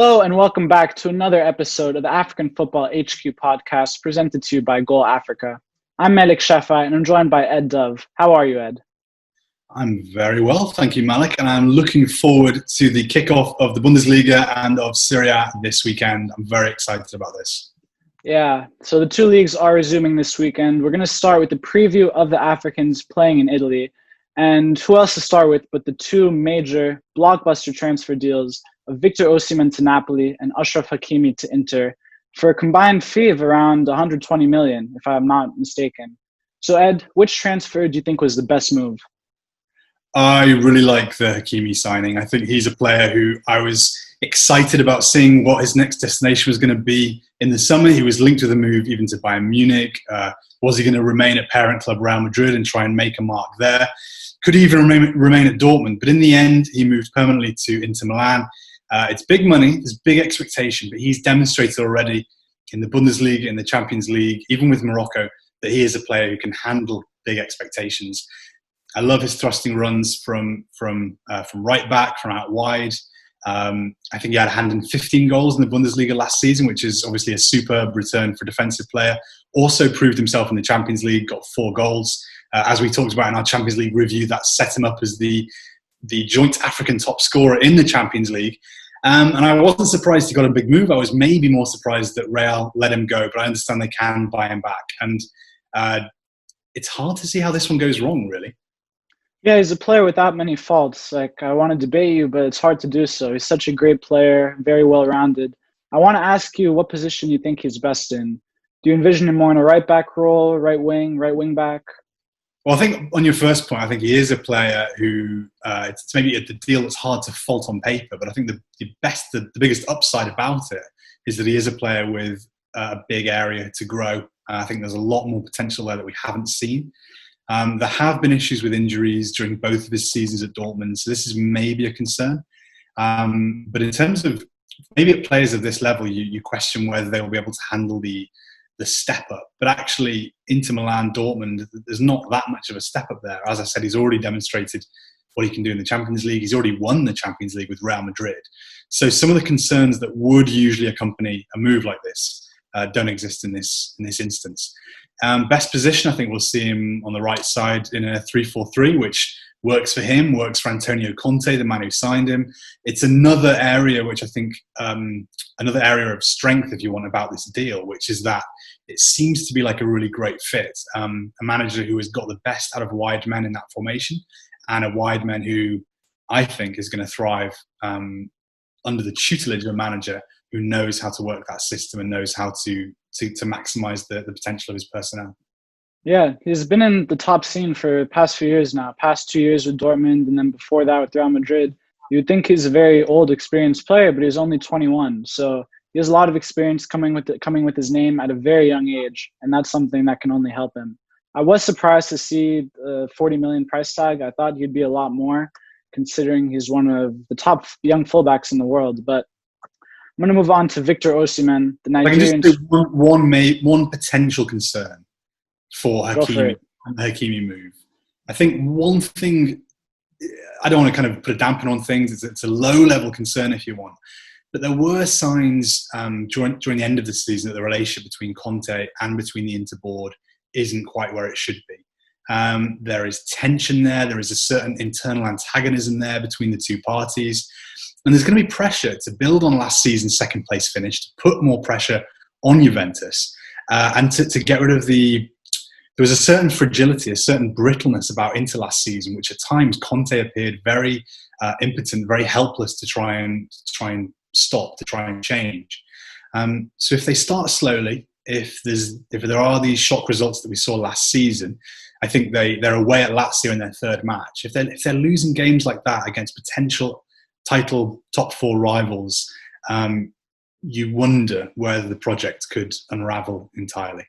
Hello and welcome back to another episode of the African Football HQ podcast presented to you by Goal Africa. I'm Malek and I'm joined by Ed Dove. How are you, Ed? I'm very well, thank you, Malek, and I'm looking forward to the kickoff of the Bundesliga and of Serie this weekend. I'm very excited about this. Yeah, so the two leagues are resuming this weekend. We're going to start with the preview of the Africans playing in Italy. And who else to start with but the two major blockbuster transfer deals of Viktor Osimen to Napoli and Achraf Hakimi to Inter for a combined fee of around 120 million, if I'm not mistaken. So, Ed, which transfer do you think was the best move? I really like the Hakimi signing. I think he's a player who I was excited about seeing what his next destination was going to be in the summer. He was linked with a move even to Bayern Munich. Was he going to remain at parent club Real Madrid and try and make a mark there? Could he even remain at Dortmund? But in the end, he moved permanently to Inter Milan. It's big money, there's big expectation, but he's demonstrated already in the Bundesliga, in the Champions League, even with Morocco, that he is a player who can handle big expectations. I love his thrusting runs from right back, from out wide. I think he had a hand in 15 goals in the Bundesliga last season, which is obviously a superb return for a defensive player. Also proved himself in the Champions League, got 4 goals. As we talked about in our Champions League review, that set him up as the joint African top scorer in the Champions League. And I wasn't surprised he got a big move. I was maybe more surprised that Real let him go, but I understand they can buy him back. And it's hard to see how this one goes wrong, really. Yeah, he's a player without many faults. I want to debate you, but it's hard to do so. He's such a great player, very well-rounded. I want to ask you what position you think he's best in. Do you envision him more in a right-back role, right wing back? Well, I think on your first point, I think he is a player who it's maybe the deal that's hard to fault on paper, but I think the biggest upside about it is that he is a player with a big area to grow. I think there's a lot more potential there that we haven't seen. There have been issues with injuries during both of his seasons at Dortmund, so this is maybe a concern. But in terms of maybe at players of this level, you question whether they will be able to handle the step up. But actually, Inter Milan, Dortmund, there's not that much of a step up there. As I said, he's already demonstrated what he can do in the Champions League. He's already won the Champions League with Real Madrid. So some of the concerns that would usually accompany a move like this don't exist in this instance. Best position, I think we'll see him on the right side in a 3-4-3, which works for him, works for Antonio Conte, the man who signed him. It's another area which I think, another area of strength, if you want, about this deal, which is that it seems to be like a really great fit. A manager who has got the best out of wide men in that formation, and a wide man who I think is going to thrive under the tutelage of a manager who knows how to work that system and knows how to maximise the potential of his personnel. Yeah, he's been in the top scene for the past few years now, past 2 years with Dortmund, and then before that with Real Madrid. You'd think he's a very old, experienced player, but he's only 21. So he has a lot of experience coming with his name at a very young age, and that's something that can only help him. I was surprised to see the 40 million price tag. I thought he'd be a lot more, considering he's one of the top young fullbacks in the world. But I'm going to move on to Viktor Osimen, the Nigerian. I can just do one potential concern for Hakimi and the Hakimi move. I think one thing, I don't want to kind of put a dampen on things, it's a low-level concern if you want, but there were signs during the end of the season that the relationship between Conte and between the Inter board isn't quite where it should be. There is tension there is a certain internal antagonism there between the two parties, and there's going to be pressure to build on last season's second place finish, to put more pressure on Juventus, and to get rid of there was a certain fragility, a certain brittleness about Inter last season, which at times Conte appeared very impotent, very helpless to try and stop, to try and change. So if they start slowly, if there are these shock results that we saw last season, I think they're away at Lazio in their third match. If they're losing games like that against potential title top 4 rivals, you wonder whether the project could unravel entirely.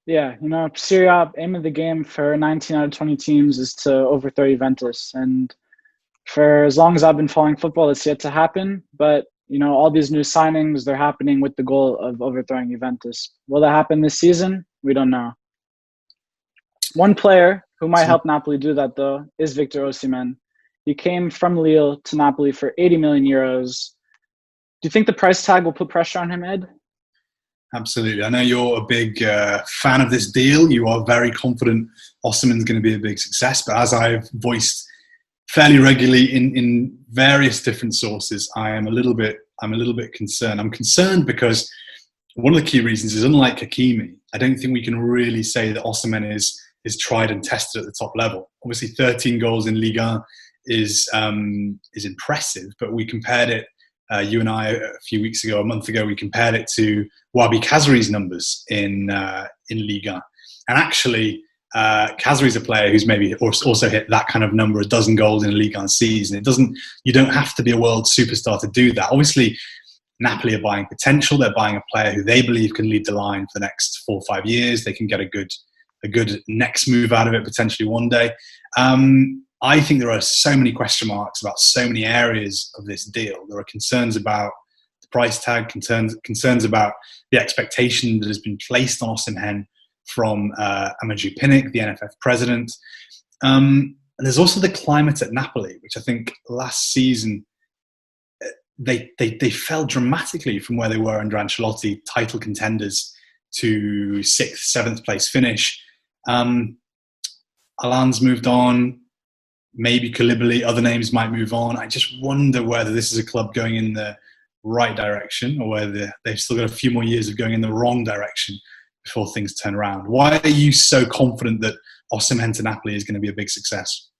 Yeah, Serie, aim of the game for 19 out of 20 teams is to overthrow Juventus. And for as long as I've been following football, it's yet to happen. But, all these new signings, they're happening with the goal of overthrowing Juventus. Will that happen this season? We don't know. One player who might help Napoli do that, though, is Viktor Osimen. He came from Lille to Napoli for 80 million euros. Do you think the price tag will put pressure on him, Ed? Absolutely. I know you're a big fan of this deal. You are very confident Osimhen's going to be a big success. But as I've voiced fairly regularly in various different sources, I'm a little bit concerned. I'm concerned because one of the key reasons is, unlike Hakimi, I don't think we can really say that Osimhen is tried and tested at the top level. Obviously, 13 goals in Ligue 1 is impressive, but we compared it. You and I, a month ago, we compared it to Wabi Kazri's numbers in Ligue 1. And actually, Kazri's a player who's maybe also hit that kind of number, a dozen goals in a Ligue 1 season. You don't have to be a world superstar to do that. Obviously, Napoli are buying potential. They're buying a player who they believe can lead the line for the next 4 or 5 years. They can get a good next move out of it potentially one day. I think there are so many question marks about so many areas of this deal. There are concerns about the price tag, concerns about the expectation that has been placed on Osimhen from Amadou Pinnick, the NFF president. And there's also the climate at Napoli, which I think last season they fell dramatically from where they were under Ancelotti, title contenders, to 6th, 7th place finish. Alain's moved on. Maybe Koulibaly, other names might move on. I just wonder whether this is a club going in the right direction or whether they've still got a few more years of going in the wrong direction before things turn around. Why are you so confident that Osimhen to Napoli is going to be a big success?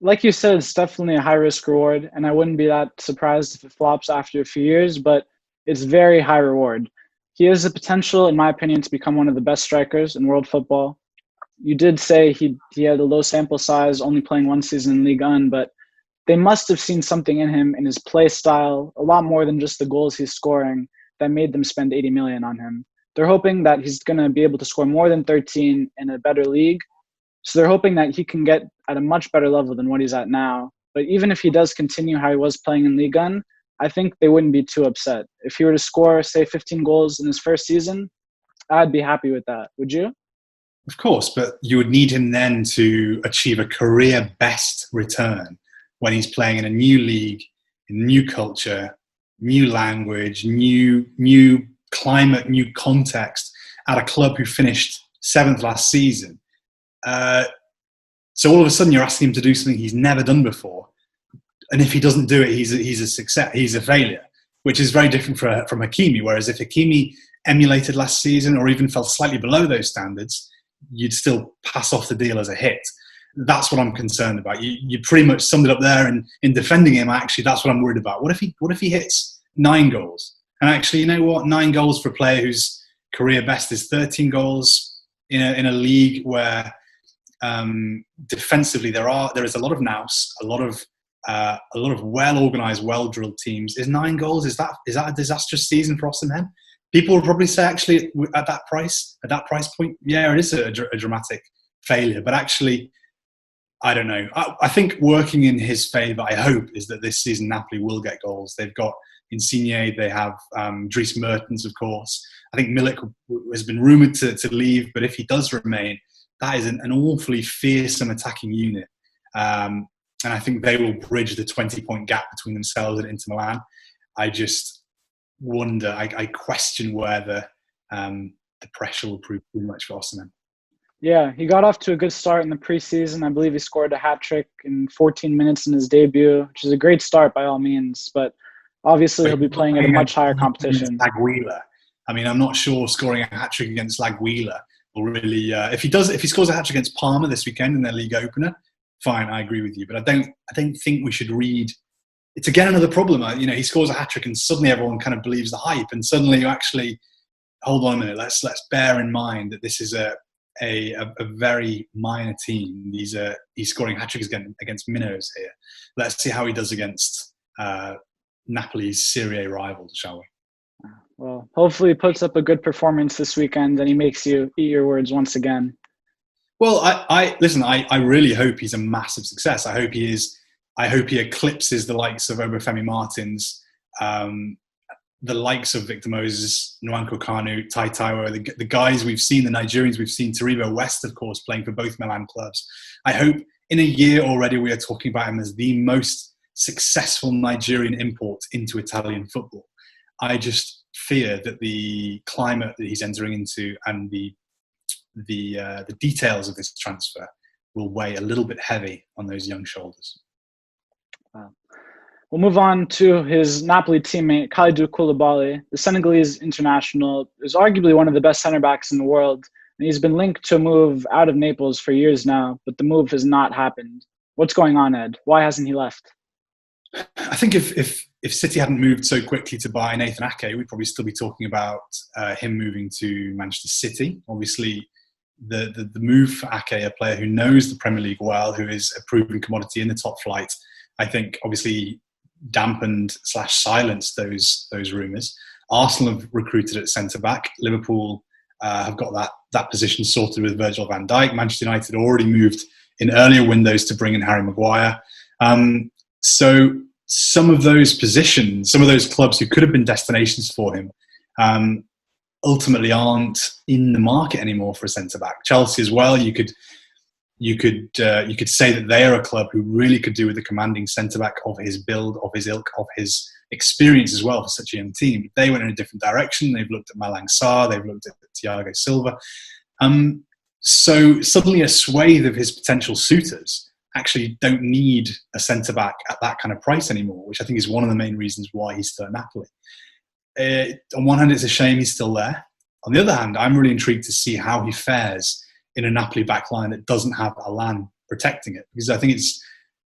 Like you said, it's definitely a high-risk reward, and I wouldn't be that surprised if it flops after a few years, but it's very high reward. He has the potential, in my opinion, to become one of the best strikers in world football. You did say he had a low sample size, only playing one season in Ligue 1, but they must have seen something in him, in his play style, a lot more than just the goals he's scoring, that made them spend 80 million on him. They're hoping that he's going to be able to score more than 13 in a better league. So they're hoping that he can get at a much better level than what he's at now. But even if he does continue how he was playing in Ligue 1, I think they wouldn't be too upset. If he were to score, say, 15 goals in his first season, I'd be happy with that. Would you? Of course, but you would need him then to achieve a career best return when he's playing in a new league, new culture, new language, new climate, new context at a club who finished 7th last season. So all of a sudden you're asking him to do something he's never done before. And if he doesn't do it, he's a success. He's a failure, which is very different from Hakimi. Whereas if Hakimi emulated last season or even fell slightly below those standards, you'd still pass off the deal as a hit. That's what I'm concerned about. You pretty much summed it up there in defending him. Actually, that's what I'm worried about. What if he hits 9 goals? And actually, you know what? 9 goals for a player whose career best is 13 goals in a league where defensively there is a lot of nous, a lot of well-organised, well-drilled teams. Is 9 goals? Is that a disastrous season for Osimhen? People will probably say, actually, at that price point, yeah, it is a dramatic failure. But actually, I don't know. I think working in his favour, I hope, is that this season Napoli will get goals. They've got Insigne, they have Dries Mertens, of course. I think Milik has been rumoured to leave, but if he does remain, that is an awfully fearsome attacking unit. And I think they will bridge the 20-point gap between themselves and Inter Milan. I just wonder, I question whether the pressure will prove too much for Osimhen. Yeah, he got off to a good start in the preseason. I believe he scored a hat-trick in 14 minutes in his debut, which is a great start by all means. But obviously, he'll be playing at a much higher competition. L'Aguila. I mean, I'm not sure scoring a hat-trick against L'Aguila will really... if he scores a hat-trick against Parma this weekend in their league opener, fine, I agree with you. But I don't think we should read... It's again another problem. He scores a hat-trick and suddenly everyone kind of believes the hype. And suddenly you actually... Hold on a minute. Let's bear in mind that this is a very minor team. He's scoring hat-tricks against minnows here. Let's see how he does against Napoli's Serie rivals, shall we? Well, hopefully he puts up a good performance this weekend and he makes you eat your words once again. Well, I really hope he's a massive success. I hope he eclipses the likes of Obafemi Martins, the likes of Victor Moses, Nwankwo Kanu, Tai Taiwo, the guys we've seen, the Nigerians we've seen, Taribo West, of course, playing for both Milan clubs. I hope in a year already we are talking about him as the most successful Nigerian import into Italian football. I just fear that the climate that he's entering into and the details of this transfer will weigh a little bit heavy on those young shoulders. Wow. We'll move on to his Napoli teammate, Kalidou Koulibaly. The Senegalese international is arguably one of the best center backs in the world, and he's been linked to a move out of Naples for years now, but the move has not happened. What's going on, Ed? Why hasn't he left? I think if City hadn't moved so quickly to buy Nathan Ake, we'd probably still be talking about him moving to Manchester City. Obviously, the move for Ake, a player who knows the Premier League well, who is a proven commodity in the top flight, I think obviously dampened / silenced those rumours. Arsenal have recruited at centre-back. Liverpool have got that position sorted with Virgil van Dijk. Manchester United already moved in earlier windows to bring in Harry Maguire. So some of those positions, some of those clubs who could have been destinations for him, ultimately aren't in the market anymore for a centre-back. Chelsea as well, you could say that they are a club who really could do with a commanding centre-back of his build, of his ilk, of his experience as well for such a young team. They went in a different direction. They've looked at Malang Sarr, they've looked at Thiago Silva. So suddenly a swathe of his potential suitors actually don't need a centre-back at that kind of price anymore, which I think is one of the main reasons why he's still at Napoli. On one hand, it's a shame he's still there. On the other hand, I'm really intrigued to see how he fares in a Napoli backline that doesn't have Alan protecting it. Because I think it's,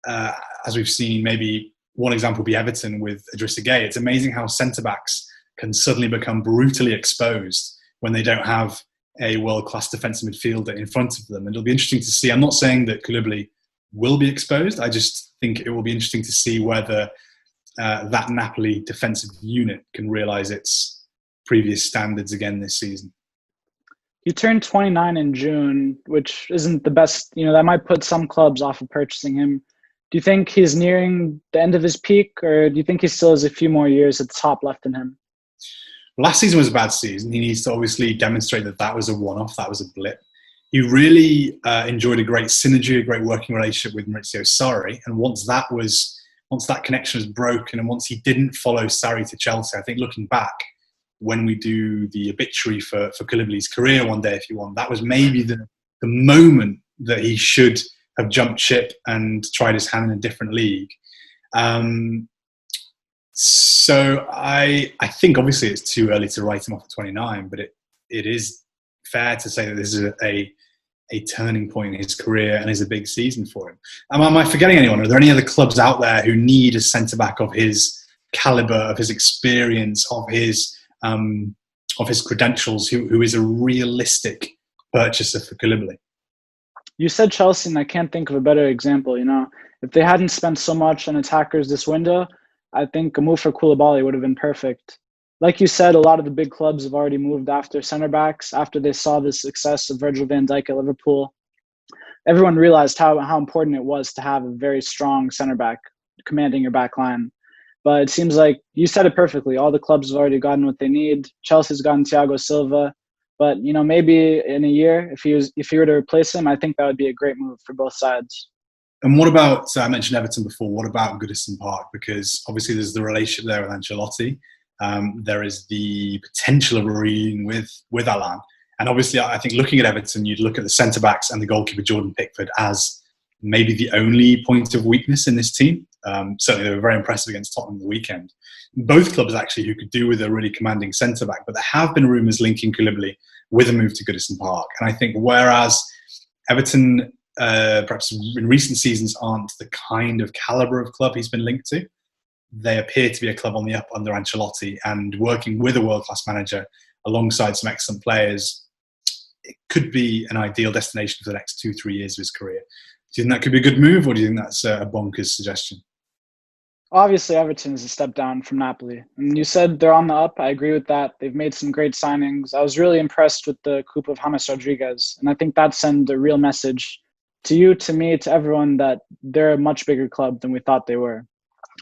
as we've seen, maybe one example would be Everton with Idrissa Gueye. It's amazing how centre-backs can suddenly become brutally exposed when they don't have a world-class defensive midfielder in front of them. And it'll be interesting to see. I'm not saying that Koulibaly will be exposed. I just think it will be interesting to see whether that Napoli defensive unit can realise its previous standards again this season. He turned 29 in June, which isn't the best. That might put some clubs off of purchasing him. Do you think he's nearing the end of his peak, or do you think he still has a few more years at the top left in him? Last season was a bad season. He needs to obviously demonstrate that was a one-off, that was a blip. He really enjoyed a great synergy, a great working relationship with Maurizio Sarri. And once that connection was broken, and once he didn't follow Sarri to Chelsea, I think looking back, when we do the obituary for Koulibaly's career one day, if you want, that was maybe the moment that he should have jumped ship and tried his hand in a different league. So I think obviously it's too early to write him off at 29, but it is fair to say that this is a turning point in his career and is a big season for him. Am I forgetting anyone? Are there any other clubs out there who need a centre-back of his calibre, of his experience, of his credentials, who is a realistic purchaser for Koulibaly? You said Chelsea, and I can't think of a better example. If they hadn't spent so much on attackers this window, I think a move for Koulibaly would have been perfect. Like you said, a lot of the big clubs have already moved after centre backs, after they saw the success of Virgil van Dijk at Liverpool. Everyone realized how important it was to have a very strong centre back commanding your back line. But it seems like you said it perfectly. All the clubs have already gotten what they need. Chelsea's gotten Thiago Silva. But, maybe in a year, if he were to replace him, I think that would be a great move for both sides. And what about, I mentioned Everton before, what about Goodison Park? Because obviously there's the relationship there with Ancelotti. There is the potential of a reunion with Alan. And obviously, I think looking at Everton, you'd look at the centre-backs and the goalkeeper, Jordan Pickford, as maybe the only point of weakness in this team. Certainly, they were very impressive against Tottenham the weekend. Both clubs, actually, who could do with a really commanding centre-back. But there have been rumours linking Koulibaly with a move to Goodison Park. And I think whereas Everton, perhaps in recent seasons, aren't the kind of calibre of club he's been linked to, they appear to be a club on the up under Ancelotti, and working with a world-class manager alongside some excellent players, it could be an ideal destination for the next 2-3 years of his career. Do you think that could be a good move, or do you think that's a bonkers suggestion? Obviously, Everton is a step down from Napoli. And you said they're on the up. I agree with that. They've made some great signings. I was really impressed with the coup of James Rodriguez. And I think that sends a real message to you, to me, to everyone, that they're a much bigger club than we thought they were.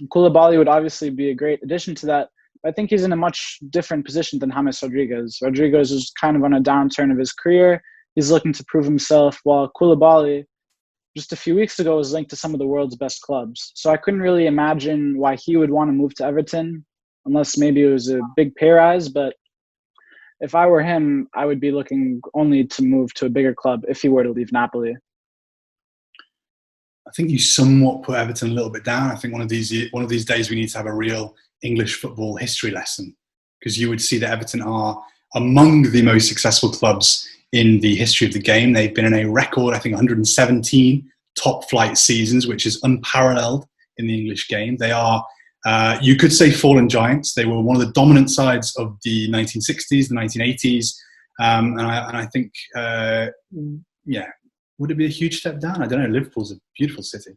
Koulibaly would obviously be a great addition to that. But I think he's in a much different position than James Rodriguez. Rodriguez is kind of on a downturn of his career. He's looking to prove himself, while Koulibaly, just a few weeks ago, was linked to some of the world's best clubs. So I couldn't really imagine why he would want to move to Everton. unless maybe it was a big pay rise. But if I were him, I would be looking only to move to a bigger club if he were to leave Napoli. I think you somewhat put Everton a little bit down. I think one of these days we need to have a real English football history lesson, because you would see that Everton are among the most successful clubs in the history of the game. They've been in a record, I think, 117 top flight seasons, which is unparalleled in the English game. They are, you could say, fallen giants. They were one of the dominant sides of the 1960s, the 1980s, and I think, would it be a huge step down? I don't know. Liverpool's a beautiful city.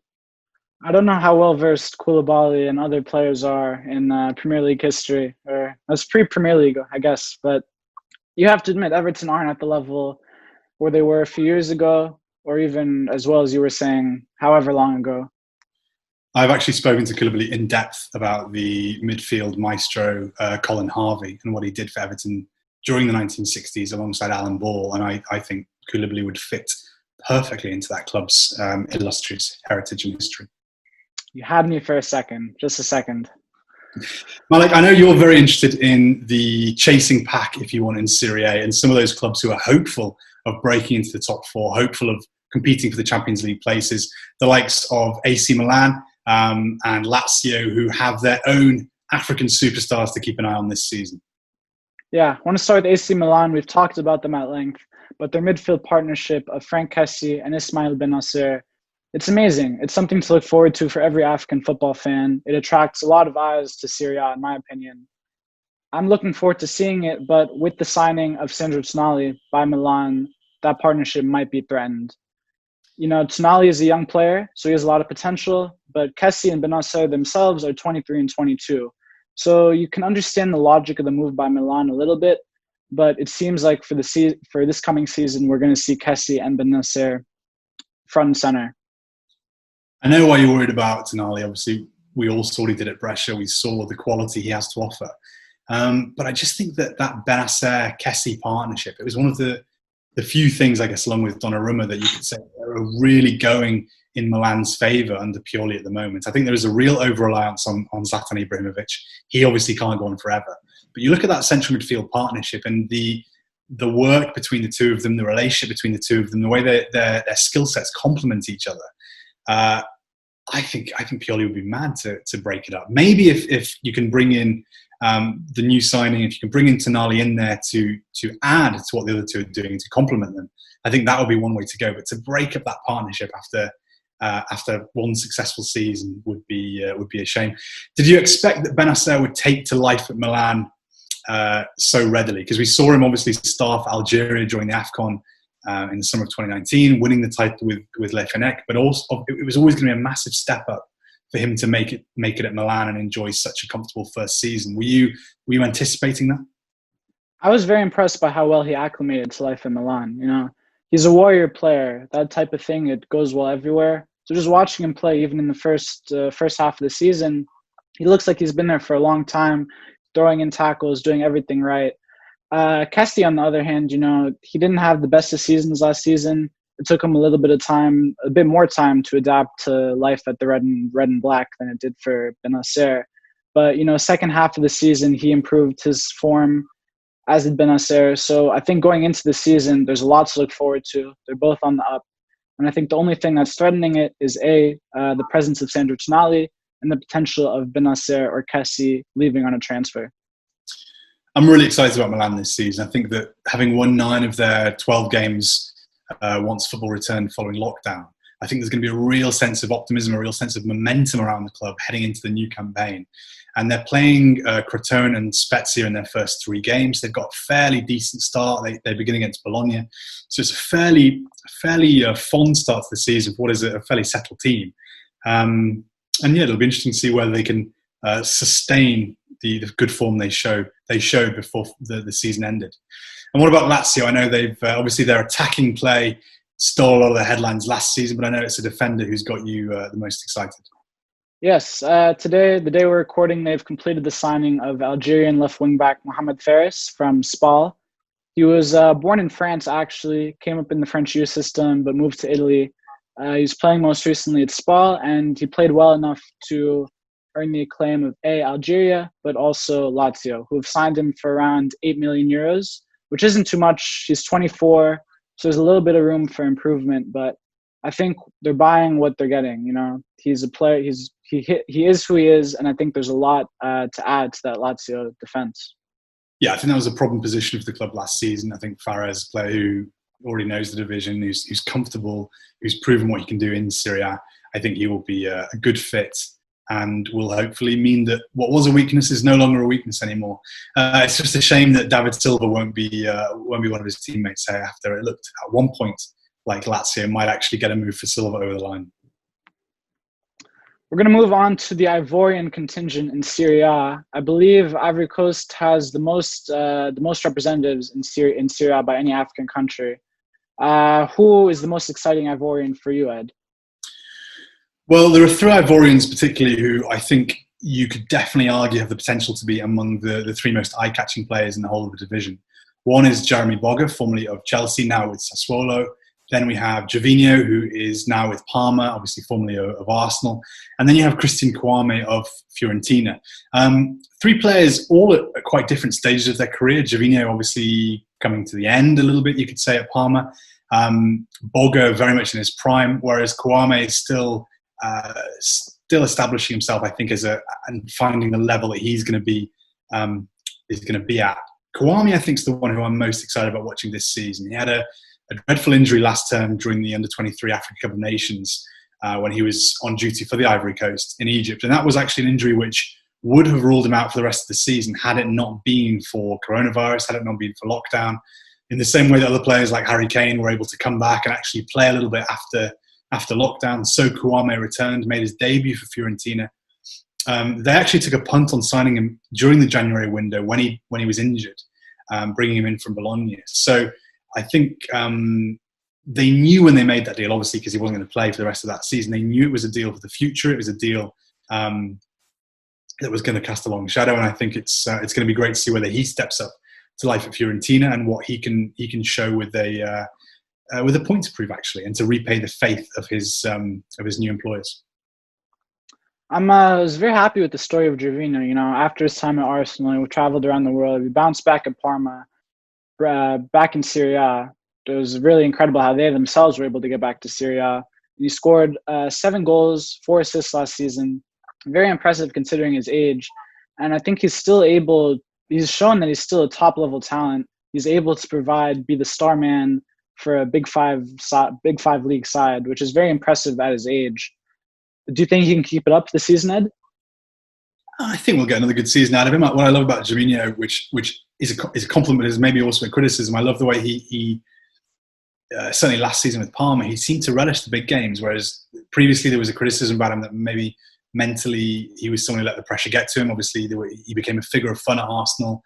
I don't know how well versed Koulibaly and other players are in Premier League history, or that's pre-Premier League, I guess. But you have to admit, Everton aren't at the level where they were a few years ago, or even, as well as you were saying, however long ago. I've actually spoken to Koulibaly in depth about the midfield maestro, Colin Harvey, and what he did for Everton during the 1960s alongside Alan Ball. And I think Koulibaly would fit perfectly into that club's illustrious heritage and history. You had me for a second, just a second. Malek, I know you're very interested in the chasing pack, if you want, in Serie A, and some of those clubs who are hopeful of breaking into the top four, hopeful of competing for the Champions League places, the likes of AC Milan and Lazio, who have their own African superstars to keep an eye on this season. Yeah, I want to start with AC Milan. We've talked about them at length, but their midfield partnership of Franck Kessie and Ismail Bennacer, it's amazing. It's something to look forward to for every African football fan. It attracts a lot of eyes to Serie A, in my opinion. I'm looking forward to seeing it, but with the signing of Sandro Tonali by Milan, that partnership might be threatened. You know, Tonali is a young player, so he has a lot of potential, but Kessie and Bennacer themselves are 23 and 22. So you can understand the logic of the move by Milan a little bit, but it seems like for this coming season, we're going to see Kessie and Bennacer front and center. I know why you're worried about Tonali. Obviously, we all saw what he did at Brescia. We saw the quality he has to offer. But I just think that Bennacer-Kessie partnership, it was one of the few things, I guess, along with Donnarumma, that you could say are really going in Milan's favour under Pioli at the moment. I think there is a real over-reliance on Zlatan Ibrahimovic. He obviously can't go on forever. But you look at that central midfield partnership and the work between the two of them, the relationship between the two of them, the way their skill sets complement each other. I think Pioli would be mad to break it up. Maybe if you can bring in the new signing, if you can bring in Tonali in there to add to what the other two are doing, to complement them, I think that would be one way to go. But to break up that partnership after one successful season would be a shame. Did you expect that Bennacer would take to life at Milan so readily? Because we saw him obviously start for Algeria during the AFCON in the summer of 2019, winning the title with Le Fennec, but also it was always going to be a massive step up for him to make it at Milan and enjoy such a comfortable first season. Were you anticipating that? I was very impressed by how well he acclimated to life in Milan. You know, he's a warrior player. That type of thing, it goes well everywhere. So just watching him play, even in the first half of the season, he looks like he's been there for a long time, throwing in tackles, doing everything right. Kessie, on the other hand, you know, he didn't have the best of seasons last season. It took him a bit more time to adapt to life at the red and black than it did for Bennacer. But, you know, second half of the season, he improved his form, as did Bennacer. So I think going into the season, there's a lot to look forward to. They're both on the up. And I think the only thing that's threatening it is the presence of Sandro Tonali and the potential of Bennacer or Kessie leaving on a transfer. I'm really excited about Milan this season. I think that having won 9 of their 12 games once football returned following lockdown, I think there's going to be a real sense of optimism, a real sense of momentum around the club heading into the new campaign. And they're playing Crotone and Spezia in their first 3 games. They've got a fairly decent start. They begin against Bologna. So it's a fairly fond start to the season for what is a fairly settled team. And yeah, it'll be interesting to see whether they can sustain the good form they showed before the season ended. And what about Lazio? I know they've obviously their attacking play stole a lot of the headlines last season, but I know it's a defender who's got you the most excited. Yes, today, the day we're recording, they've completed the signing of Algerian left wing-back Mohamed Faris from Spal. He was born in France, actually, came up in the French youth system, but moved to Italy. He's playing most recently at Spal, and he played well enough to earn the acclaim of Algeria, but also Lazio, who have signed him for around 8 million euros, which isn't too much. He's 24, so there's a little bit of room for improvement, but I think they're buying what they're getting. He's a player. He is who he is, and I think there's a lot to add to that Lazio defense. Yeah, I think that was a problem position for the club last season. I think Fares, a player who already knows the division, who's comfortable, who's proven what he can do in Serie A, I think he will be a good fit and will hopefully mean that what was a weakness is no longer a weakness anymore. It's just a shame that David Silva won't be one of his teammates after it looked at one point like Lazio might actually get a move for Silva over the line. We're going to move on to the Ivorian contingent in Serie A. I believe Ivory Coast has the most representatives in Serie A by any African country. Who is the most exciting Ivorian for you, Ed? Well, there are three Ivorians particularly who I think you could definitely argue have the potential to be among the three most eye-catching players in the whole of the division. One is Jeremy Boga, formerly of Chelsea, now with Sassuolo. Then we have Gervinho, who is now with Parma, obviously formerly of Arsenal. And then you have Christian Kouame of Fiorentina. Three players all at quite different stages of their career. Gervinho obviously coming to the end a little bit, you could say, at Parma. Boga very much in his prime, whereas Kouame is still establishing himself, I think, and finding the level that he's going to be at. Kouame, I think, is the one who I'm most excited about watching this season. He had a dreadful injury last term during the Under-23 Africa Cup of Nations when he was on duty for the Ivory Coast in Egypt. And that was actually an injury which would have ruled him out for the rest of the season had it not been for coronavirus, had it not been for lockdown. In the same way that other players like Harry Kane were able to come back and actually play a little bit after lockdown, so Kouame returned, made his debut for Fiorentina. They actually took a punt on signing him during the January window when he was injured, bringing him in from Bologna. So I think they knew when they made that deal, obviously, because he wasn't going to play for the rest of that season. They knew it was a deal for the future. It was a deal that was going to cast a long shadow, and I think it's going to be great to see whether he steps up to life at Fiorentina and what he can show with a point to prove, actually, and to repay the faith of his new employers. I was very happy with the story of Gervinho. After his time at Arsenal, he traveled around the world. He bounced back at Parma. Back in Serie A, it was really incredible how they themselves were able to get back to Serie A. He scored 7 goals, 4 assists last season. Very impressive considering his age. And I think he's shown that he's still a top-level talent. He's able to be the star man for a Big Five league side, which is very impressive at his age. Do you think he can keep it up this season, Ed? I think we'll get another good season out of him. What I love about Gervinho, which is a compliment, is maybe also a criticism. I love the way he certainly last season with Parma, he seemed to relish the big games, whereas previously there was a criticism about him that maybe mentally he was someone who let the pressure get to him. Obviously, he became a figure of fun at Arsenal.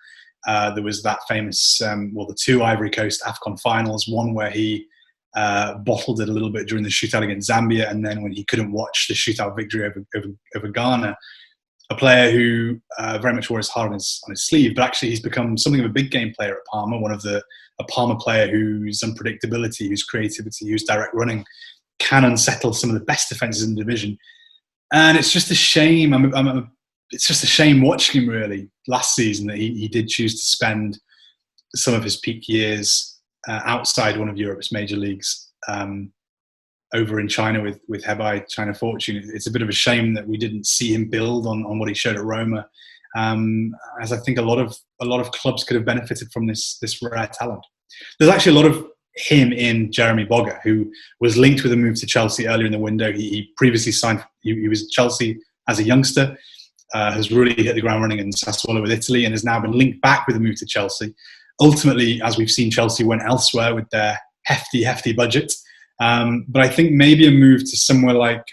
There was that famous, the 2 Ivory Coast AFCON finals, one where he bottled it a little bit during the shootout against Zambia, and then when he couldn't watch the shootout victory over Ghana. A player who very much wore his heart on his sleeve, but actually he's become something of a big game player at Parma, a Parma player whose unpredictability, whose creativity, whose direct running can unsettle some of the best defences in the division. And it's just a shame. It's just a shame watching him, really, last season that he did choose to spend some of his peak years outside one of Europe's major leagues. Over in China with Hebei, China Fortune. It's a bit of a shame that we didn't see him build on what he showed at Roma, as I think a lot of clubs could have benefited from this rare talent. There's actually a lot of him in Jeremy Boga, who was linked with a move to Chelsea earlier in the window. He previously signed. He was at Chelsea as a youngster, has really hit the ground running in Sassuolo with Italy, and has now been linked back with a move to Chelsea. Ultimately, as we've seen, Chelsea went elsewhere with their hefty budget. But I think maybe a move to somewhere like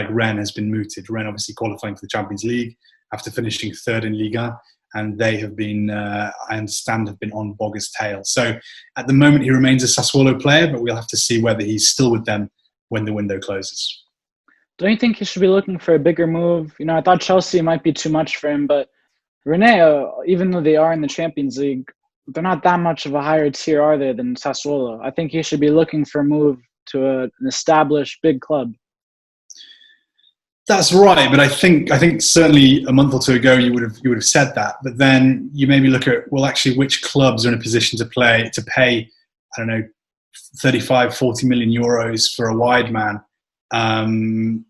Rennes has been mooted. Rennes obviously qualifying for the Champions League after finishing 3rd in Liga, and they have been, I understand, have been on Boga's tail. So at the moment he remains a Sassuolo player, but we'll have to see whether he's still with them when the window closes. Don't you think he should be looking for a bigger move? I thought Chelsea might be too much for him, but Rennes, even though they are in the Champions League, they're not that much of a higher tier, are they, than Sassuolo? I think he should be looking for a move to an established big club. That's right, but I think certainly a month or two ago you would have said that. But then you maybe look at, well, actually, which clubs are in a position to pay, I don't know, 35, 40 million euros for a wide man, and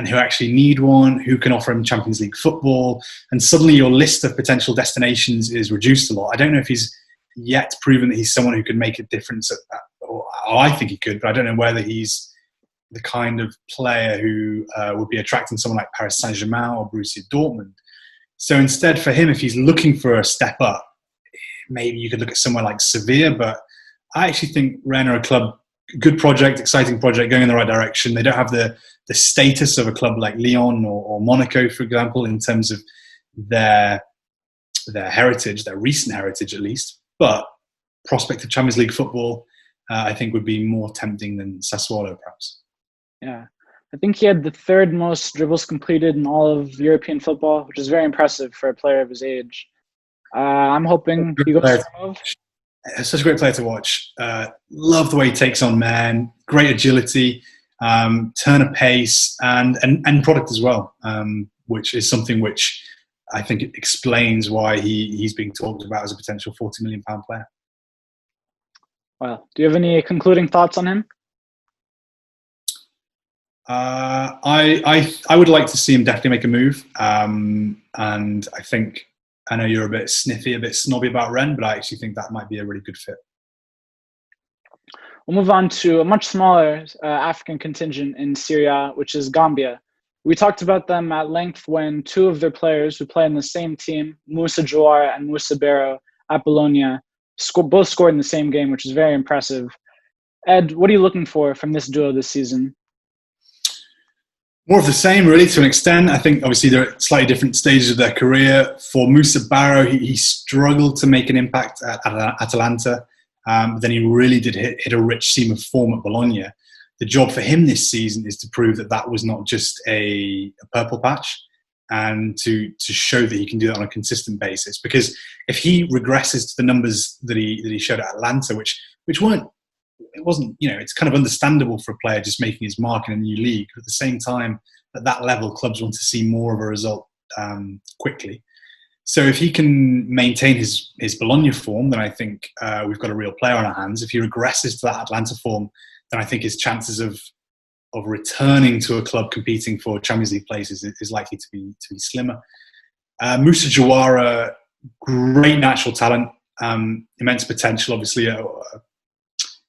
who actually need one, who can offer him Champions League football, and suddenly your list of potential destinations is reduced a lot. I don't know if he's yet proven that he's someone who could make a difference, or I think he could, but I don't know whether he's the kind of player who would be attracting someone like Paris Saint-Germain or Borussia Dortmund. So instead for him, if he's looking for a step up, maybe you could look at somewhere like Sevilla, but I actually think Rennes are a club, good project, exciting project, going in the right direction. They don't have the status of a club like Lyon or Monaco, for example, in terms of their heritage, their recent heritage at least, but prospect of Champions League football, I think would be more tempting than Sassuolo, perhaps. Yeah, I think he had the third most dribbles completed in all of European football, which is very impressive for a player of his age. I'm hoping he goes for a move. Such a great player to watch. Love the way he takes on men, great agility, turn of pace, and product as well, which is something which I think it explains why he's being talked about as a potential £40 million player. Well, do you have any concluding thoughts on him? I would like to see him definitely make a move, and I know you're a bit sniffy, a bit snobby about Rennes, but I actually think that might be a really good fit. We'll move on to a much smaller African contingent in Serie, which is Gambia. We talked about them at length when two of their players who play in the same team, Moussa Diawara and Moussa Barrow at Bologna, both scored in the same game, which is very impressive. Ed, what are you looking for from this duo this season? More of the same, really, to an extent. I think, obviously, they're at slightly different stages of their career. For Moussa Barrow, he struggled to make an impact at Atalanta. But then he really did hit a rich seam of form at Bologna. The job for him this season is to prove that was not just a purple patch, and to show that he can do that on a consistent basis. Because if he regresses to the numbers that he showed at Atlanta, which wasn't, it's kind of understandable for a player just making his mark in a new league. But at the same time, at that level, clubs want to see more of a result quickly. So if he can maintain his Bologna form, then I think we've got a real player on our hands. If he regresses to that Atlanta form, then I think his chances of returning to a club competing for Champions League places is likely to be slimmer. Moussa Diawara, great natural talent, immense potential. Obviously,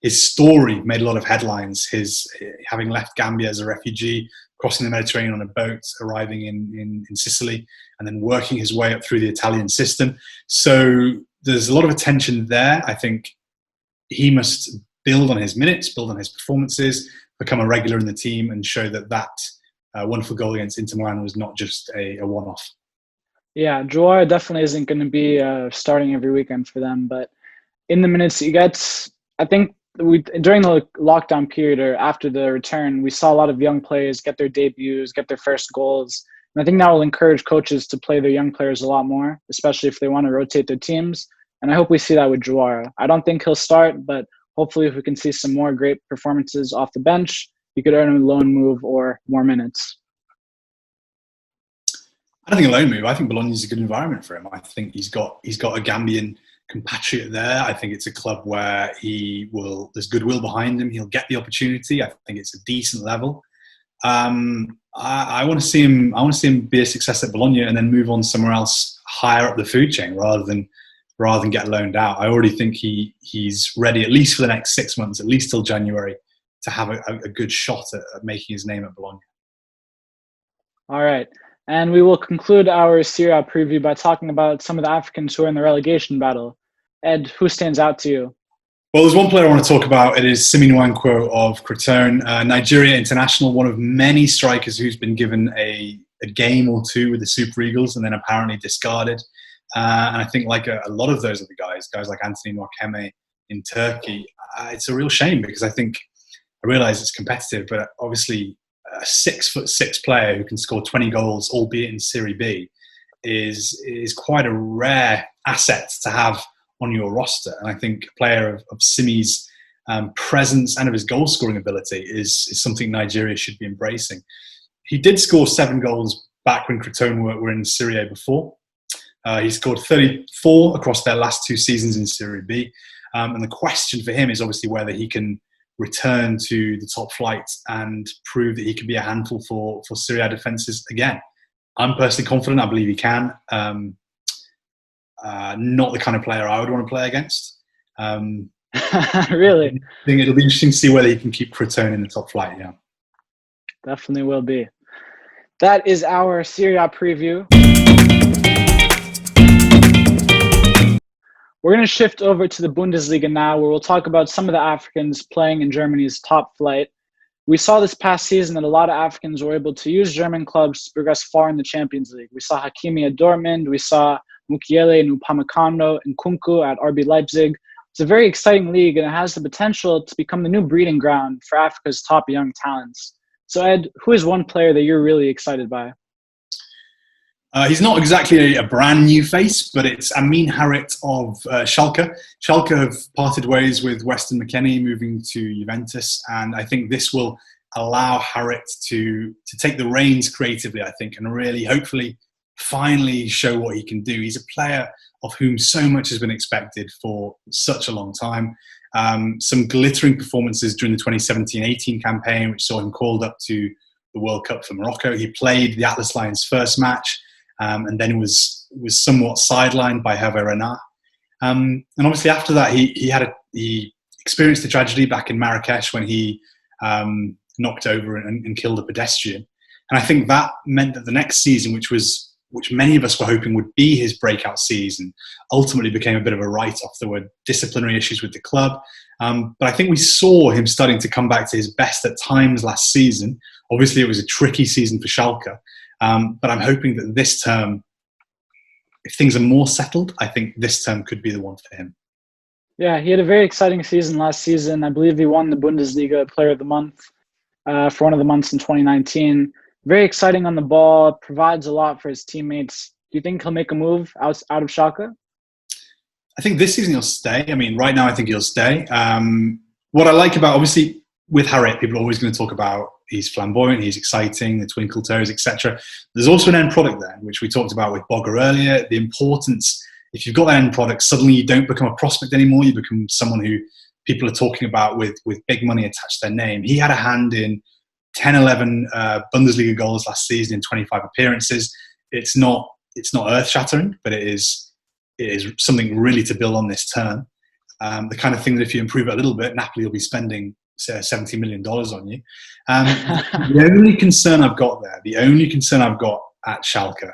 his story made a lot of headlines. His having left Gambia as a refugee, crossing the Mediterranean on a boat, arriving in Sicily, and then working his way up through the Italian system. So there's a lot of attention there. I think he must build on his minutes, build on his performances, become a regular in the team, and show that wonderful goal against Inter Milan was not just a one-off. Yeah, Diawara definitely isn't going to be starting every weekend for them, but in the minutes he gets, I think during the lockdown period or after the return, we saw a lot of young players get their debuts, get their first goals. And I think that will encourage coaches to play their young players a lot more, especially if they want to rotate their teams. And I hope we see that with Diawara. I don't think he'll start, but hopefully if we can see some more great performances off the bench, he could earn a loan move or more minutes. I don't think a loan move. I think Bologna is a good environment for him. I think he's got a Gambian compatriot there. I think it's a club where there's goodwill behind him. He'll get the opportunity. I think it's a decent level. I want to see him be a success at Bologna and then move on somewhere else higher up the food chain rather than get loaned out. I already think he's ready, at least for the next 6 months, at least till January, to have a good shot at making his name at Bologna. All right. And we will conclude our Serie preview by talking about some of the Africans who are in the relegation battle. Ed, who stands out to you? Well, there's one player I want to talk about. It is Simi Nwankwo of Crotone, Nigeria international, one of many strikers who's been given a game or two with the Super Eagles and then apparently discarded. And I think like a lot of those other guys like Anthony Nwakeme in Turkey, it's a real shame because I realise it's competitive, but obviously a 6'6" player who can score 20 goals, albeit in Serie B, is quite a rare asset to have on your roster. And I think a player of Simi's presence and of his goal-scoring ability is something Nigeria should be embracing. he did score 7 goals back when Crotone were in Serie before. He scored 34 across their last 2 seasons in Serie B. And the question for him is obviously whether he can return to the top flight and prove that he can be a handful for Serie A defences again. I'm personally confident. I believe he can. Not the kind of player I would want to play against. Really? I think it'll be interesting to see whether he can keep Crotone in the top flight, yeah. Definitely will be. That is our Serie A preview. We're going to shift over to the Bundesliga now, where we'll talk about some of the Africans playing in Germany's top flight. We saw this past season that a lot of Africans were able to use German clubs to progress far in the Champions League. We saw Hakimi at Dortmund. We saw Mukiele and Upamecano and Nkunku at RB Leipzig. It's a very exciting league, and it has the potential to become the new breeding ground for Africa's top young talents. So, Ed, who is one player that you're really excited by? He's not exactly a brand new face, but it's Amin Harit of Schalke. Schalke have parted ways with Weston McKennie, moving to Juventus, and I think this will allow Harit to take the reins creatively, I think, and really, hopefully, finally show what he can do. He's a player of whom so much has been expected for such a long time. Some glittering performances during the 2017-18 campaign, which saw him called up to the World Cup for Morocco. He played the Atlas Lions' first match, and then was somewhat sidelined by Hervé Renard. And obviously after that, he experienced a tragedy back in Marrakesh when he knocked over and killed a pedestrian. And I think that meant that the next season, which many of us were hoping would be his breakout season, ultimately became a bit of a write-off. There were disciplinary issues with the club. But I think we saw him starting to come back to his best at times last season. Obviously, it was a tricky season for Schalke. But I'm hoping that this term, if things are more settled, I think this term could be the one for him. Yeah, he had a very exciting season last season. I believe he won the Bundesliga Player of the Month for one of the months in 2019. Very exciting on the ball, provides a lot for his teammates. Do you think he'll make a move out of Schalke? I think this season he'll stay. I mean, right now I think he'll stay. What I like about, obviously, with Harit, people are always going to talk about he's flamboyant, he's exciting, the twinkle toes, etc. There's also an end product there, which we talked about with Bogger earlier. The importance, if you've got that end product, suddenly you don't become a prospect anymore. You become someone who people are talking about with big money attached to their name. He had a hand in 10, 11 Bundesliga goals last season in 25 appearances. It's not earth-shattering, but it is something really to build on this term. The kind of thing that if you improve it a little bit, Napoli will be spending, say, $70 million on you. The only concern I've got at Schalke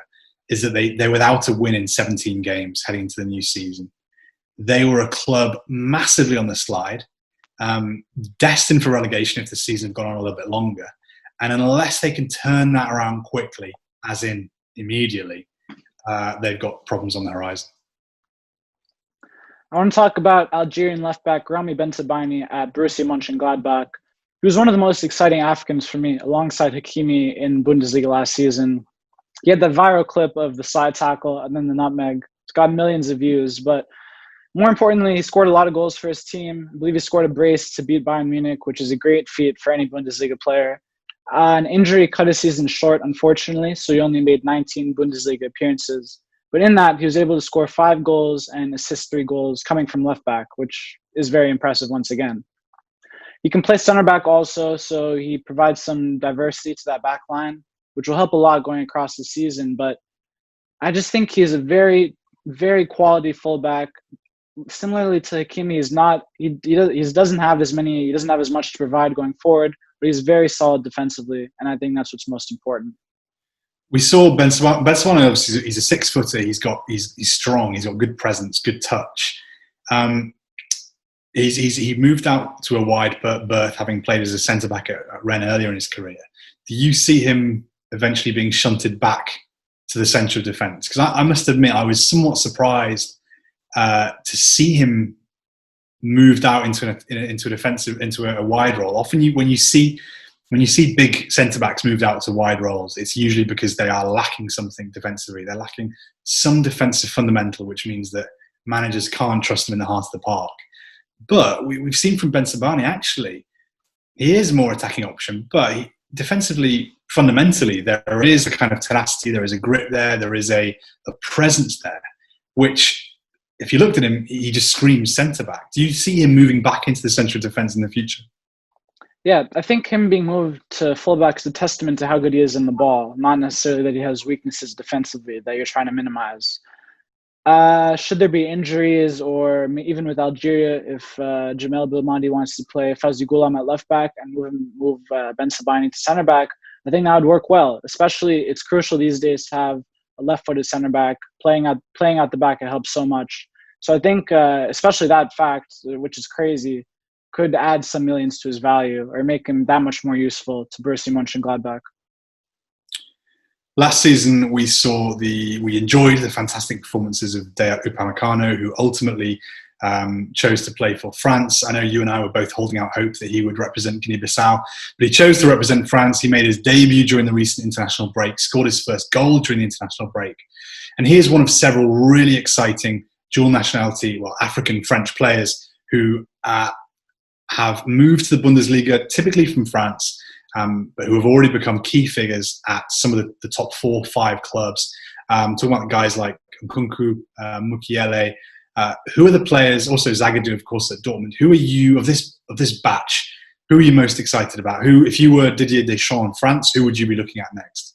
is that they're without a win in 17 games heading into the new season. They were a club massively on the slide, destined for relegation if the season had gone on a little bit longer. And unless they can turn that around quickly, as in immediately, they've got problems on the horizon. I want to talk about Algerian left-back Ramy Bensebaini at Borussia Mönchengladbach. He was one of the most exciting Africans for me, alongside Hakimi in Bundesliga last season. He had that viral clip of the side tackle and then the nutmeg. It's got millions of views, but more importantly, he scored a lot of goals for his team. I believe he scored a brace to beat Bayern Munich, which is a great feat for any Bundesliga player. An injury cut his season short, unfortunately, so he only made 19 Bundesliga appearances. But in that, he was able to score 5 goals and assist 3 goals coming from left back, which is very impressive once again. He can play center back also, so he provides some diversity to that back line, which will help a lot going across the season. But I just think he's a very, very quality fullback. Similarly to Hakimi, he doesn't have as much to provide going forward, but he's very solid defensively, and I think that's what's most important. We saw Bensebaini, obviously, he's a 6-footer. He's strong. He's got good presence, good touch. He moved out to a wide berth, having played as a centre back at Rennes earlier in his career. Do you see him eventually being shunted back to the centre of defence? Because I must admit, I was somewhat surprised to see him moved out into a wide role. Often, when you see big centre backs moved out to wide roles, it's usually because they are lacking something defensively. They're lacking some defensive fundamental, which means that managers can't trust them in the heart of the park. But we've seen from Bensebaini, actually, he is a more attacking option, but defensively, fundamentally, there is a kind of tenacity, there is a grit there is a presence there, which, if you looked at him, he just screams centre-back. Do you see him moving back into the centre of defence in the future? Yeah, I think him being moved to fullback is a testament to how good he is in the ball, not necessarily that he has weaknesses defensively that you're trying to minimize. Should there be injuries, or even with Algeria, if Jamel Belmadi wants to play Fazli Goulam at left back and move Bensebaini to centre back, I think that would work well. Especially, it's crucial these days to have a left-footed centre back playing out the back. It helps so much. So I think, especially that fact, which is crazy, could add some millions to his value or make him that much more useful to Borussia Mönchengladbach. Last season, we enjoyed the fantastic performances of Dayot Upamecano, who ultimately chose to play for France. I know you and I were both holding out hope that he would represent Guinea-Bissau, but he chose to represent France. He made his debut during the recent international break, scored his first goal during the international break. And he is one of several really exciting dual nationality, African French players who have moved to the Bundesliga, typically from France, but who have already become key figures at some of the top 4 or 5 clubs. Talking about guys like Nkunku, Mukiele. Who are the players? Also Zagadou, of course, at Dortmund. Who are you of this batch? Who are you most excited about? Who, if you were Didier Deschamps in France, who would you be looking at next?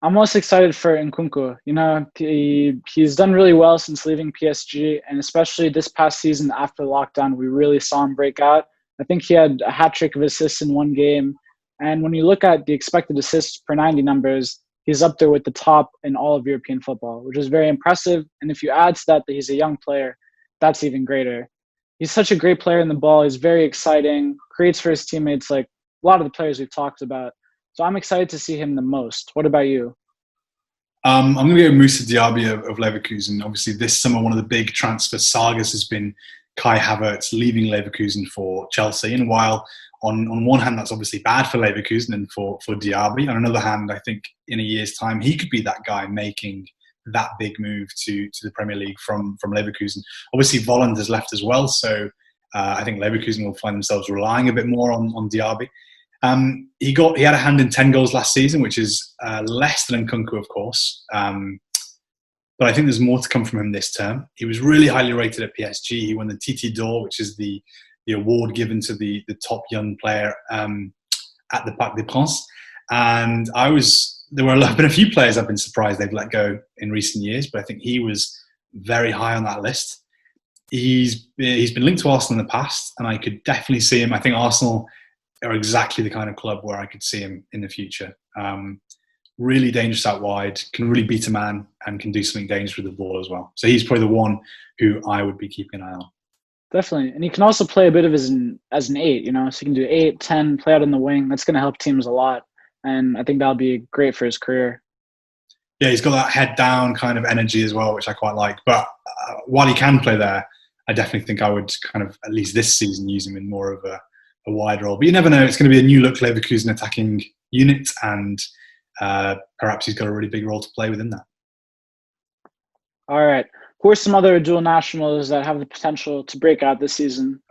I'm most excited for Nkunku. You know, he's done really well since leaving PSG, and especially this past season after lockdown, we really saw him break out. I think he had a hat-trick of assists in one game. And when you look at the expected assists per 90 numbers, he's up there with the top in all of European football, which is very impressive. And if you add to that he's a young player, that's even greater. He's such a great player in the ball. He's very exciting, creates for his teammates like a lot of the players we've talked about. So I'm excited to see him the most. What about you? I'm going to go Moussa Diaby of Leverkusen. Obviously, this summer, one of the big transfer sagas has been Kai Havertz leaving Leverkusen for Chelsea. And while on one hand, that's obviously bad for Leverkusen and for Diaby, on another hand, I think in a year's time, he could be that guy making that big move to the Premier League from Leverkusen. Obviously, Volland has left as well, so I think Leverkusen will find themselves relying a bit more on Diaby. He had a hand in 10 goals last season, which is less than Nkunku, of course. But I think there's more to come from him this term. He was really highly rated at PSG. He won the Titi d'Or, which is the award given to the top young player at the Parc des Princes. And there have been a few players I've been surprised they've let go in recent years, but I think he was very high on that list. He's been linked to Arsenal in the past, and I could definitely see him. I think Arsenal are exactly the kind of club where I could see him in the future. Really dangerous out wide, can really beat a man, and can do something dangerous with the ball as well. So he's probably the one who I would be keeping an eye on. Definitely. And he can also play a bit of as an 8, you know, so he can do 8, 10, play out on the wing. That's going to help teams a lot. And I think that'll be great for his career. Yeah, he's got that head down kind of energy as well, which I quite like. But while he can play there, I definitely think I would kind of, at least this season, use him in more of a wide role. But you never know. It's going to be a new look Leverkusen attacking unit, and perhaps he's got a really big role to play within that. All right. Who are some other dual nationals that have the potential to break out this season?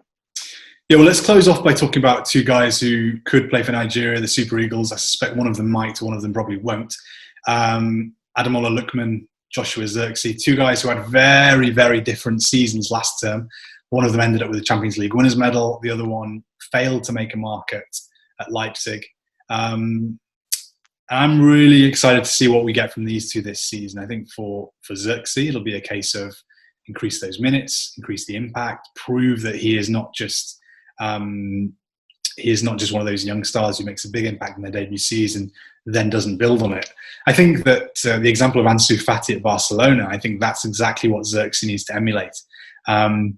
Yeah, well, let's close off by talking about 2 guys who could play for Nigeria, the Super Eagles. I suspect one of them might, one of them probably won't. Ademola Lookman, Joshua Zirkzee, 2 guys who had very, very different seasons last term. One of them ended up with the Champions League winners medal. The other one failed to make a mark at Leipzig. I'm really excited to see what we get from these 2 this season. I think for Zirkzee, it'll be a case of increase those minutes, increase the impact, prove that he is not just one of those young stars who makes a big impact in their debut season, then doesn't build on it. I think that the example of Ansu Fati at Barcelona, I think that's exactly what Zirkzee needs to emulate. And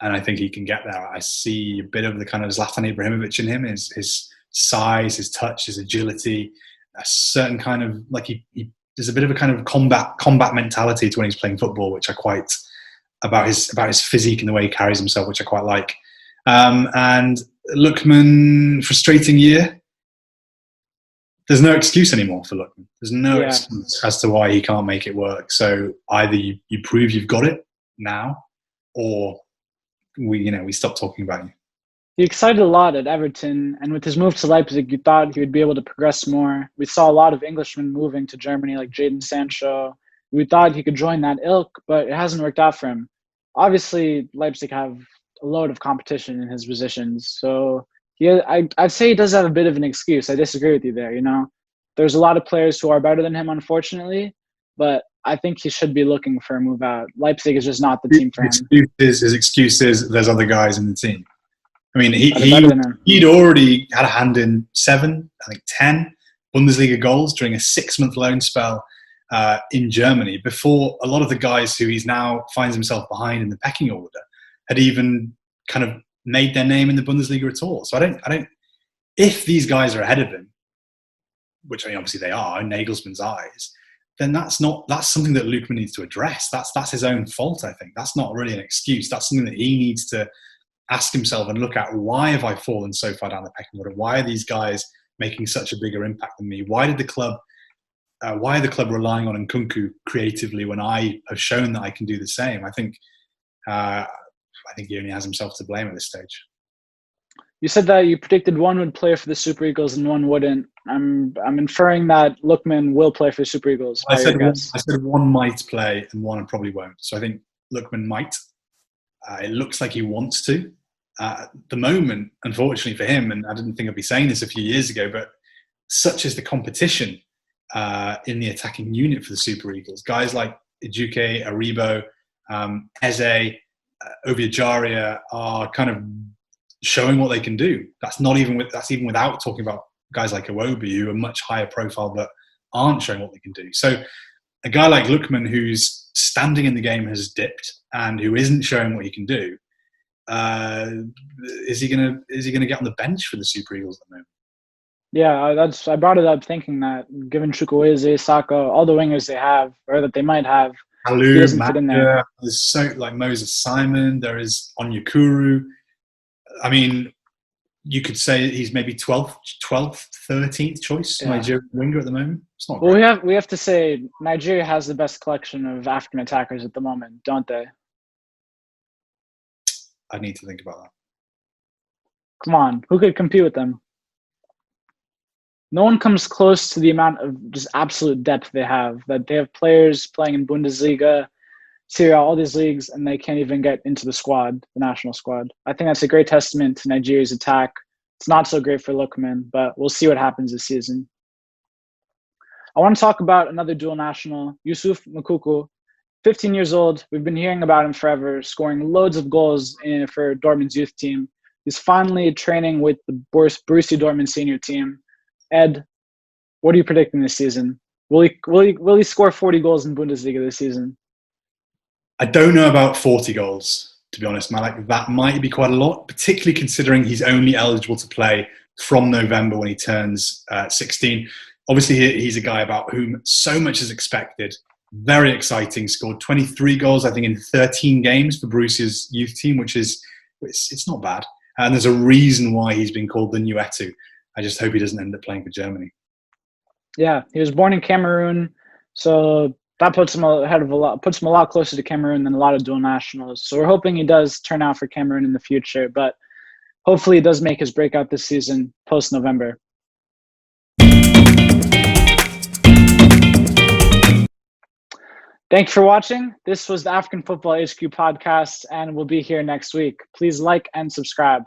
I think he can get there. I see a bit of the kind of Zlatan Ibrahimovic in him, his size, his touch, his agility, a certain kind of, there's a bit of a kind of combat mentality to when he's playing football, which I quite, about his physique and the way he carries himself, which I quite like. And Lookman, frustrating year. There's no excuse anymore for Lookman. There's no excuse as to why he can't make it work. So either you prove you've got it now, or we stop talking about you. He excited a lot at Everton, and with his move to Leipzig, you thought he would be able to progress more. We saw a lot of Englishmen moving to Germany, like Jadon Sancho. We thought he could join that ilk, but it hasn't worked out for him. Obviously, Leipzig have a load of competition in his positions, so I'd say he does have a bit of an excuse. I disagree with you there. There's a lot of players who are better than him, unfortunately, but I think he should be looking for a move out. Leipzig is just not the team for him. His excuse is there's other guys in the team. I mean, he'd already had a hand in 7, I think 10 Bundesliga goals during a 6-month loan spell in Germany before a lot of the guys who he's now finds himself behind in the pecking order had even kind of made their name in the Bundesliga at all. So I don't. If these guys are ahead of him, which I mean obviously they are in Nagelsmann's eyes, then that's something that Lookman needs to address. That's his own fault. I think that's not really an excuse. That's something that he needs to ask himself and look at. Why have I fallen so far down the pecking order? Why are these guys making such a bigger impact than me? Why are the club relying on Nkunku creatively when I have shown that I can do the same? I think he only has himself to blame at this stage. You said that you predicted one would play for the Super Eagles and one wouldn't. I'm inferring that Lookman will play for Super Eagles. I said one might play and one probably won't. So I think Lookman might. It looks like he wants to. At the moment, unfortunately for him, and I didn't think I'd be saying this a few years ago, but such is the competition in the attacking unit for the Super Eagles. Guys like Ijuke, Aribo, Eze, Obiajaria are kind of showing what they can do. That's even without talking about guys like Iwobi, who are much higher profile but aren't showing what they can do. So a guy like Lookman, whose standing in the game has dipped and who isn't showing what he can do, is he gonna get on the bench for the Super Eagles at the moment? Yeah, I brought it up thinking that given Chukwueze, Saka, all the wingers they have, or that they might have, he doesn't fit in there. There's so like Moses Simon, there is Onyekuru. I mean, you could say he's maybe 12th, 13th choice Nigerian winger at the moment. It's not. Well, we have to say Nigeria has the best collection of African attackers at the moment, don't they? I need to think about that. Come on, who could compete with them? No one comes close to the amount of just absolute depth they have. That they have players playing in Bundesliga, Serie, all these leagues, and they can't even get into the squad, the national squad. I think that's a great testament to Nigeria's attack. It's not so great for Lookman, but we'll see what happens this season. I want to talk about another dual national, Yusuf Makuku, 15 years old. We've been hearing about him forever, scoring loads of goals for Dortmund's youth team. He's finally training with the Borussia Dortmund senior team. Ed, what are you predicting this season? Will he score 40 goals in Bundesliga this season? I don't know about 40 goals, to be honest, Malek. That might be quite a lot, particularly considering he's only eligible to play from November when he turns 16. Obviously, he's a guy about whom so much is expected. Very exciting. Scored 23 goals, I think, in 13 games for Borussia's youth team, which is it's not bad. And there's a reason why he's been called the new Etu. I just hope he doesn't end up playing for Germany. Yeah, he was born in Cameroon, so that puts him a lot closer to Cameroon than a lot of dual nationals. So we're hoping he does turn out for Cameroon in the future, but hopefully he does make his breakout this season post-November. Thank you for watching. This was the African Football HQ podcast, and we'll be here next week. Please like and subscribe.